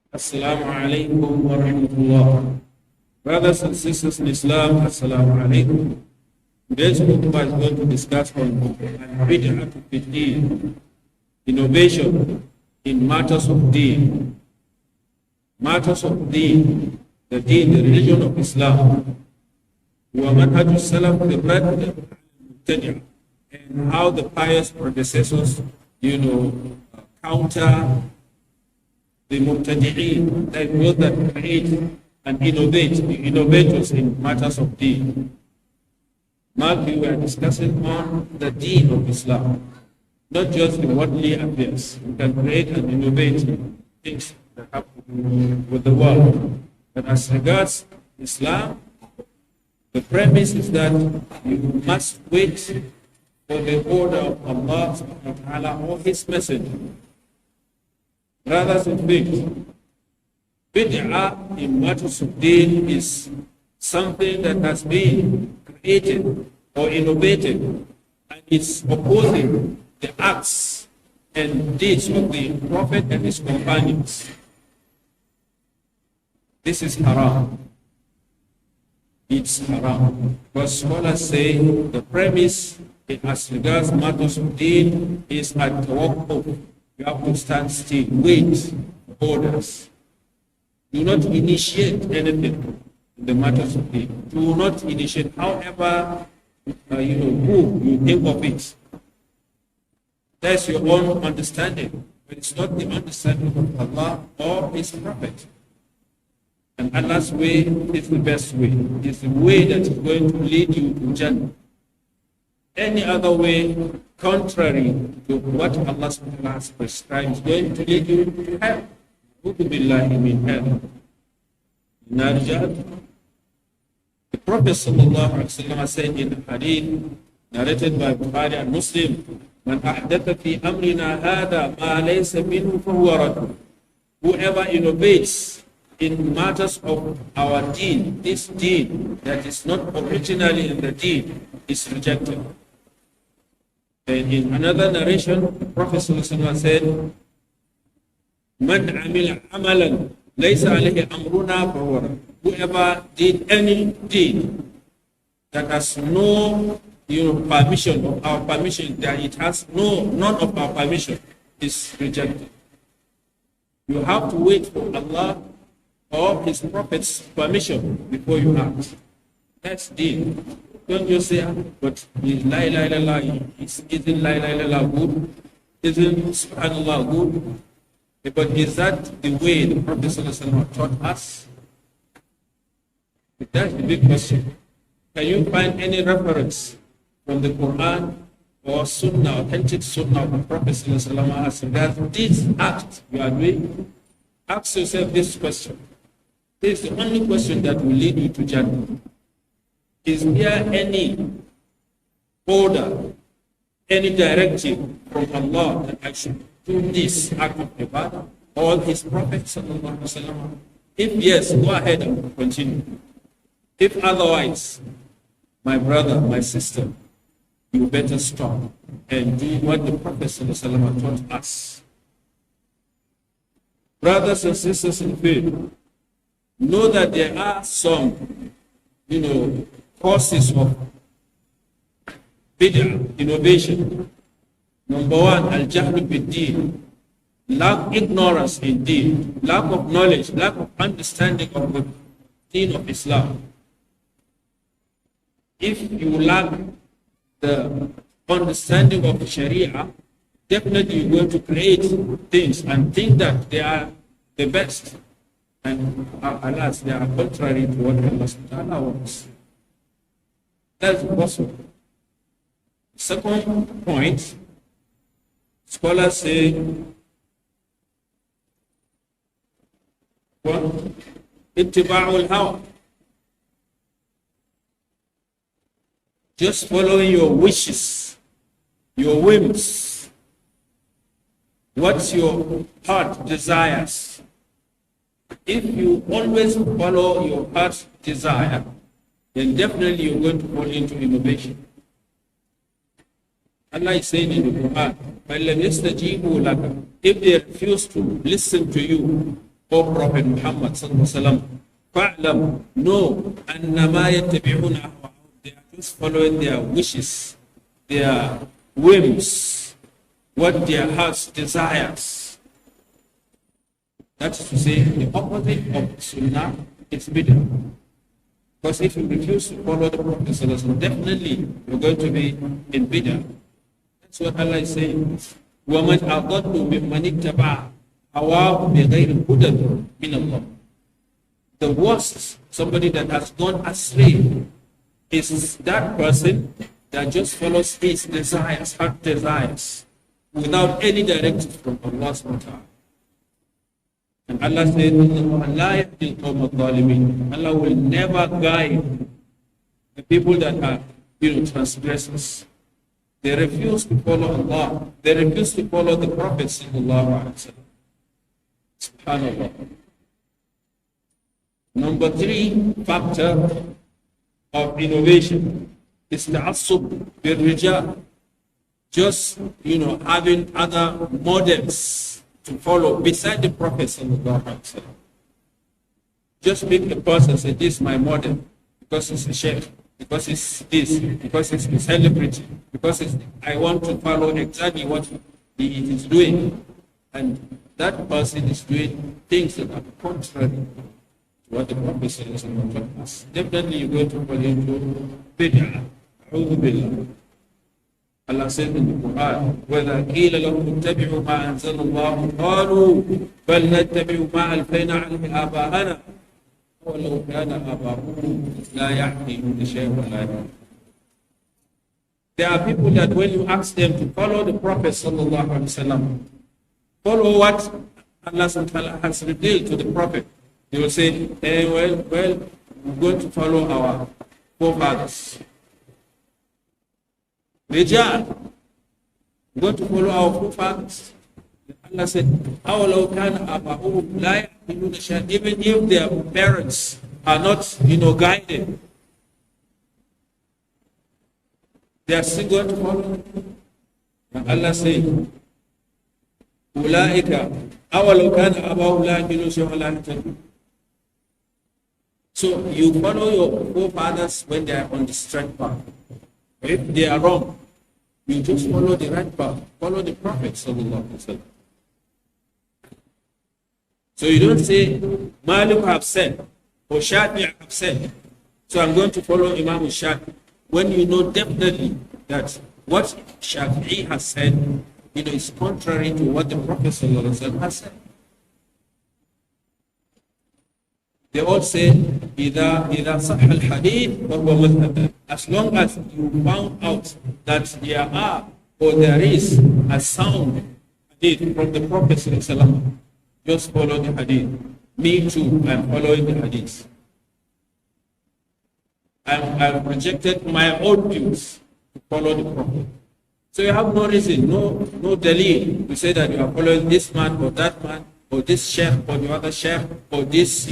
Assalamu alaikum wa rahmatullah. Brothers and sisters in Islam, Assalamu alaikum. Today's khutbah is going to discuss on Bid'atu fi Deen, innovation in matters of deen. Matters of deen, the deen, the religion of Islam. Wa manhaju salaf al-mubtadi', and how the pious predecessors, counter the mubtadi'een, like those that create and innovate, the innovators in matters of deen. Now we were discussing on the deen of Islam, not just the worldly affairs. We can create and innovate things that happen with the world. But as regards Islam, the premise is that you must wait for the order of Allah subhanahu wa ta'ala or His Messenger. Brothers and faith, bid'ah in matters of deen is something that has been created or innovated, and it's opposing the acts and deeds of the Prophet and his companions. This is haram. It's haram. But scholars say the premise as regards matters of deen is at tawakkuf. You have to stand still, wait for orders. Do not initiate anything in the matters of deen. Do not initiate, however, who you think of it. That's your own understanding, but it's not the understanding of Allah or His Prophet. And Allah's way is the best way. It's the way that is going to lead you to Jannah. Any other way, contrary to what Allah subhanahu wa ta'ala has prescribed, is going to lead you to hell. The Prophet sallallahu alaihi wasallam said in a hadith narrated by Bukhari and Muslim, "Man ahdatha fi amrina hada ma laysa minhu fahuwa radd." Whoever innovates in matters of our deen, this deen that is not originally in the deen, is rejected. And in another narration, the Prophet ﷺ said, "Man amila amalan laysa alayhi amruna fahuwa radd." Whoever did any deed that has no permission of our permission, that it has none of our permission, is rejected. You have to wait for Allah or His Prophet's permission before you act. That's deed. Don't just say, but is la ilaha illallah, isn't la ilaha illallah good? Isn't subhanallah good? But is that the way the Prophet ﷺ taught us? That's the big question. Can you find any reference from the Quran or Sunnah, authentic Sunnah of the Prophet ﷺ as regards this act you are doing? Ask yourself this question. This is the only question that will lead you to Jannah. Is there any order, any directive from Allah that I should do this act of ibadah or His Prophet sallallahu alaihi wasallam? If yes, go ahead and continue. If otherwise, my brother, my sister, you better stop and do what the Prophet sallallahu alaihi wasallam taught us. Brothers and sisters in faith, know that there are some, causes of bid'ah, innovation. Number one, al-jahlu bid-deen, lack ignorance in deen, lack of knowledge, lack of understanding of the deen of Islam. If you lack the understanding of Sharia, definitely you're going to create things and think that they are the best. And alas, they are contrary to what Allah subhanahu wa ta'ala wants. That's possible. Second point, scholars say, ittiba'ul hawa. Just following your wishes, your whims, what your heart desires. If you always follow your heart's desire, then definitely you're going to fall into innovation. Allah is saying in the Quran, if they refuse to listen to you, O Prophet Muhammad sallallahu alaihi wasallam, fa'lam, know, annama yattabi'una ahwa'ahum, they are just following their wishes, their whims, what their hearts desires. That is to say, the opposite of Sunnah is bid'ah. Because if you refuse to follow the Prophet sallallahu alaihi wasallam, definitely you're going to be in bid'ah. That's what Allah is saying. وَمَنْ أَضَلُّ مِمَّنِ اتَّبَعَ هَوَاهُ بِغَيْرِ هُدًى مِنَ اللَّهِ. The worst, somebody that has gone astray, is that person that just follows his desires, heart desires, without any directive from Allah subhanahu wa ta'ala. And Allah said, Allah will never guide the people that are, transgressors. They refuse to follow Allah. They refuse to follow the Prophet sallallahu alaihi wasallam. Subhanallah. Number 3 factor of innovation is ta'assub bil rijal. Just, having other models to follow beside the Prophet sallallahu alaihi wasallam. Just pick a person and say, this is my model, because he's a sheikh, because it's this, because it's a celebrity, because I want to follow exactly what he is doing. And that person is doing things that are contrary to what the Prophet sallallahu alaihi wasallam taught us. Definitely you're going to fall into bid'ah. A'udhu billah. Allah said in the Quran, وَإِذَا قِيلَ لَهُمُ اتَّبِعُوا مَا أَنزَلَ اللَّهُ قَالُوا بَلْ نَتَّبِعُ مَا أَلْفَيْنَا عَلَيْهِ آبَاءَنَا وَلَوْ كَانَ آبَاؤُهُمْ لَا يَعْقِلُونَ شَيْئًا وَلَا يَهْتَدُونَ. There are people that when you ask them to follow the Prophet sallallahu alaihi wasallam, follow what Allah subhanahu wa ta'ala has revealed to the Prophet, they will say, well, we're going to follow our forefathers. Rijal, we're going to follow our forefathers. Allah said, أَوَلَوْ كَانَ آبَاؤُهُمْ لَا يَعْقِلُونَ شَيْئًا. Even if their parents are not, guided, they are still going to follow. And Allah said, أُولَٰئِكَ أَوَلَوْ كَانَ آبَاؤُهُمْ لَا يَعْقِلُونَ شَيْئًا وَلَا يَهْتَدُونَ. So you follow your forefathers when they are on the straight path. If they are wrong, you just follow the right path. Follow the Prophet sallallahu alaihi wasallam. So you don't say, Malik have said, or Shafi'i have said, so I'm going to follow Imam Shafi'i. When you know definitely that what Shafi'i has said, is contrary to what the Prophet sallallahu alaihi wasallam has said. They all say, إِذَا صَحَّ الْحَدِيث وَهُوَ مَذْهَبًا. As long as you found out that there is a sound hadith from the Prophet sallallahu alaihi wasallam, just follow the hadith. Me too, I'm following the hadith. I've rejected my own views to follow the Prophet. So you have no reason, no dalil to say that you are following this man or that man, or this sheikh or the other sheikh, or this,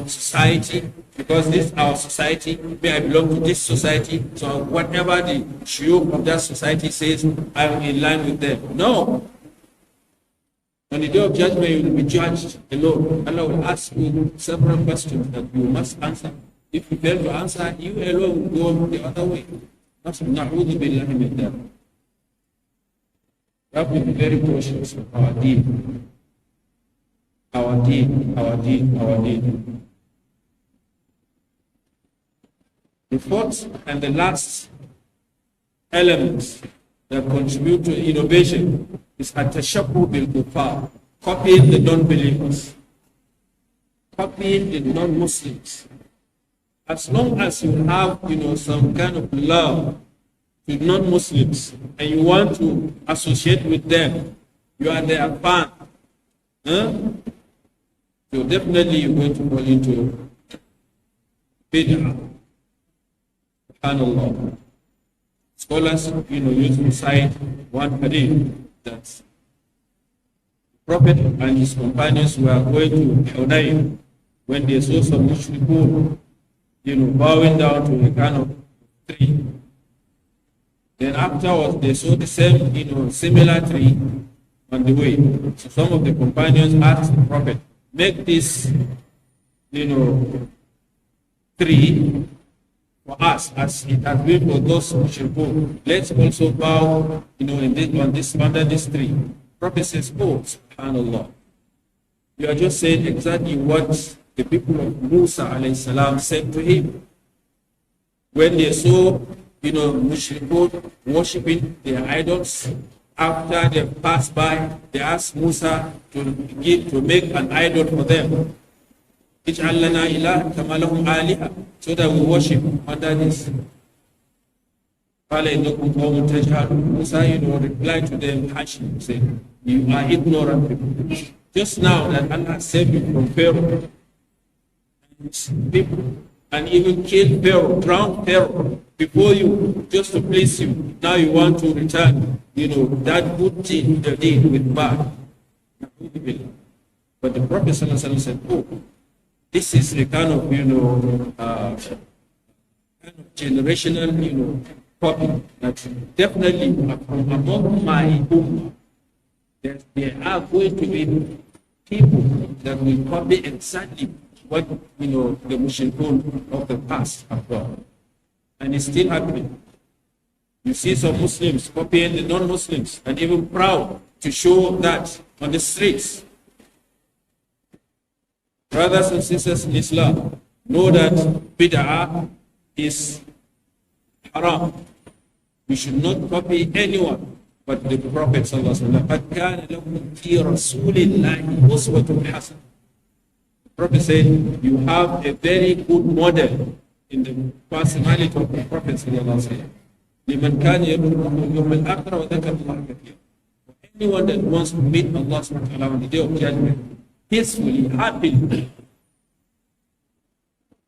society, because this is our society, may I belong to this society, so whatever the shuyukh of that society says, I'm in line with them. No. On the day of judgment, you will be judged alone. Allah will ask you several questions that you must answer. If you fail to answer, you alone will go the other way. Na'udhu billahi min dhalik. We have to be very cautious of our deen. Our deen. The fourth and the last element that contribute to innovation is at-tashabbuh bil-kuffar, copying the non-believers, copying the non-Muslims. As long as you have, some kind of love to non-Muslims and you want to associate with them, you are their fan, so definitely you're going to fall into bid'ah. SubhanAllah. Scholars, used to cite one hadith that the Prophet and his companions were going to Hunayn when they saw some mushrikun, bowing down to a kind of tree. Then afterwards they saw the same, similar tree on the way. So some of the companions asked the Prophet, make this, tree for us as it has been for those who should go. Let's also bow, under this tree. Prophet says, oh, subhanallah. You are just saying exactly what the people of Musa alayhi salam said to him. When they saw, mushrikun worshipping their idols, after they passed by, they asked Musa to make an idol for them. اجعل لنا إله كما لهم آلهة, so that we worship under this. قال إنكم قوم تجهلون. Musa, replied to them harshly, saying, you are ignorant people. Just now that Allah saved you from Pharaoh, people, and even killed Pharaoh, drowned Pharaoh before you, just to please you. Now you want to return, that good thing you did with bad. But the Prophet said, oh, this is a kind of, generational, copy that definitely from among my ummah, that there are going to be people that will copy exactly what, the mushrikun of the past have done. And it's still happening. You see some Muslims copying the non-Muslims and even proud to show that on the streets. Brothers and sisters in Islam, know that bid'ah is haram. We should not copy anyone but the Prophet sallallahu alaihi wasallam. The Prophet said, you have a very good model in the personality of the Prophet sallallahu alaihi wasallam. Anyone that wants to meet Allah subhanahu wa ta'ala on the day of judgment, peacefully, happily.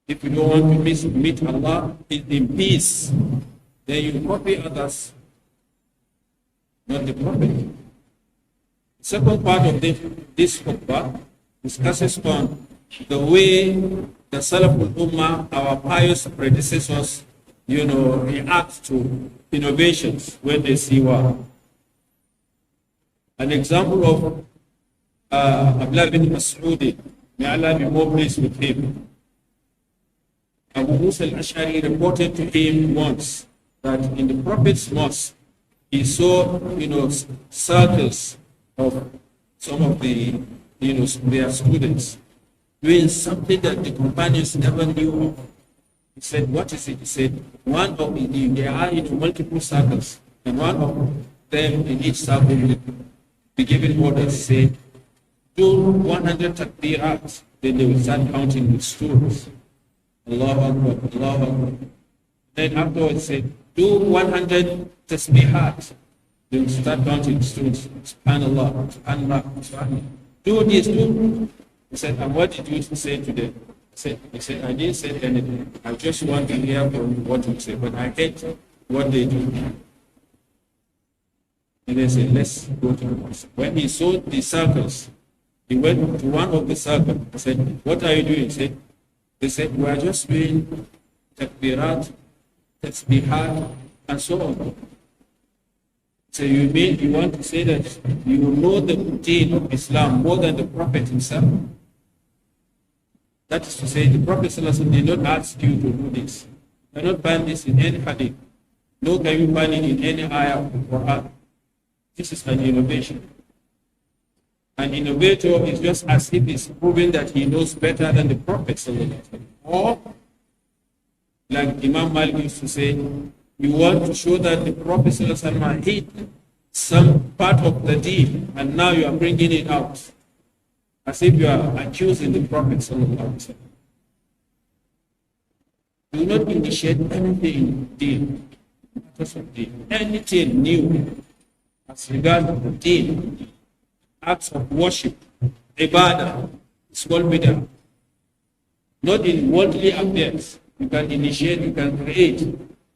If you don't want to meet Allah in peace, then you copy others, not the Prophet. The second part of this khutbah discusses on the way the Salaful Ummah, our pious predecessors, react to innovations when they see one. An example of Abdullah bin Mas'ud, may Allah be more pleased with him. Abu Musa al-Ash'ari reported to him once that in the Prophet's mosque, he saw, circles of some of the, their students doing something that the companions never knew of. He said, what is it? He said, one of there are multiple circles, and one of them in each circle will be given orders, say, do 100 takbirat, then they will start counting with stones. Allahu Akbar, Allahu Akbar. Then afterwards say, do 100 tasbihat. They will start counting stones. Subhanallah, Subhanallah, Subhanallah. Do this, do. He said, and what did you say to them? He said, I didn't say anything. I just want to hear from what you say, but I hate what they do. And they said, let's go to the mosque. When he saw the circles, he went to one of the circles. He said, what are you doing? They said, we are just doing takbirat, tasbihat, and so on. So you mean you want to say that you know the deen of Islam more than the Prophet himself? That is to say, the Prophet ﷺ did not ask you to do this. You cannot find this in any hadith. Nor can you find it in any ayah of the Quran. This is an innovation. An innovator is just as if he's proving that he knows better than the Prophet ﷺ. Or, like Imam Malik used to say, you want to show that the Prophet ﷺ hid some part of the deen, and now you are bringing it out, as if you are accusing the Prophet ﷺ. Do not initiate anything in deen, matters of deen, anything new as regards the deen, acts of worship, ibadah, small bid'ah. Not in worldly affairs. You can initiate, you can create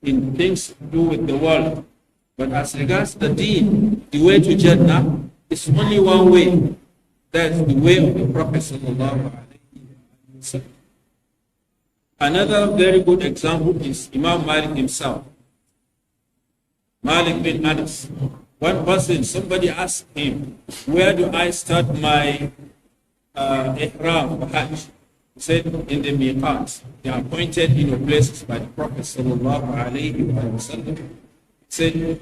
in things to do with the world. But as regards the deen, the way to Jannah, is only one way. That's the way of the Prophet sallallahu alaihi wasallam. Another very good example is Imam Malik himself. Malik bin Anas. One person, somebody asked him, where do I start my ihram for Hajj. He said in the miqat, they are appointed in your places by the Prophet sallallahu alaihi wasallam. He said,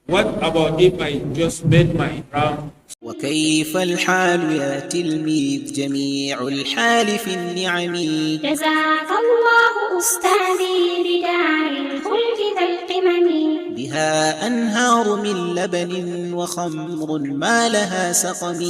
what about if I just made my ihram? وكيف الحال يا تلميذ جميع الحال في النعم. جزاك الله أستاذي بدار الخلد ذا القمم. بها أنهار من لبن وخمر ما لها سقم.